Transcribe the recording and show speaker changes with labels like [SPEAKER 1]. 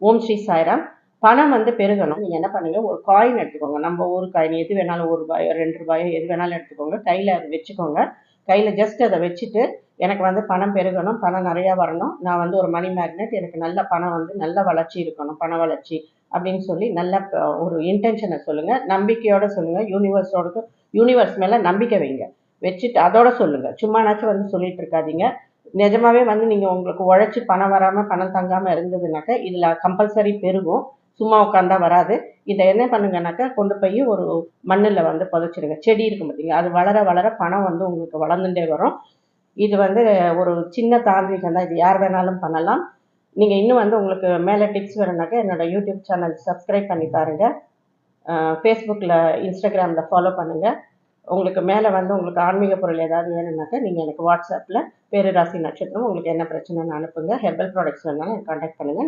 [SPEAKER 1] ஓம் ஸ்ரீ சாய்ராம். பணம் வந்து பெருகணும். நீங்க என்ன பண்ணுங்க, ஒரு காயின் எடுத்துக்கோங்க. நம்ம ஊர் காயின் எது வேணாலும் ரூ. 1 ரூ. 2 எது வேணாலும் எடுத்துக்கோங்க. கையில அத வச்சுக்கோங்க. கையில ஜஸ்ட் அத வச்சுட்டு, எனக்கு வந்து பணம் பெருகணும், பணம் நெறையா வரணும். நான் வந்து ஒரு மணி மேக்னெட். எனக்கு நல்ல பணம் வந்து நல்ல வளர்ச்சி இருக்கணும், பண வளர்ச்சி அப்படின்னு சொல்லி நல்ல ஒரு இன்டென்ஷன சொல்லுங்க. நம்பிக்கையோட சொல்லுங்க. யூனிவர்ஸ் மேல நம்பிக்கை வைங்க. வச்சுட்டு அதோட சொல்லுங்க. சும்மானாச்சும் வந்து சொல்லிட்டு இருக்காதீங்க. நிஜமாவே வந்து நீங்க உங்களுக்கு உழைச்சு பணம் வராம, பணம் தங்காம இருந்ததுனாக்க, இதுல கம்பல்சரி பெருகும். சும்மா உட்கார்ந்தா வராது. இத என்ன பண்ணுங்கனாக்கா, கொண்டு போய் ஒரு மண்ணுல வந்து புதைச்சிடுங்க. செடி இருக்கும் பார்த்தீங்களா, அது வளர வளர பணம் வந்து உங்களுக்கு வளர்ந்துட்டே வரும். இது வந்து ஒரு சின்ன தாந்திரிகம் தான். இது யார் வேணாலும் பண்ணலாம். நீங்க இன்னும் வந்து உங்களுக்கு மேல டிப்ஸ் வேணும்னாக்கா, என்னோட யூடியூப் சேனல் சப்ஸ்கிரைப் பண்ணி பாருங்க. Facebookல, Instagramல ஃபாலோ பண்ணுங்க. உங்களுக்கு மேல வந்து உங்களுக்கு ஆன்மீக பொருள் ஏதாவது வேணும்னாக்கா, நீங்க எனக்கு WhatsAppல பேரு, ராசி, நட்சத்திரம் உங்களுக்கு என்ன பிரச்சனைன்னு அனுப்புங்க. ஹெர்பல் ப்ராடக்ட்ஸ் வேணும்னாலும் கான்டாக்ட் பண்ணுங்க.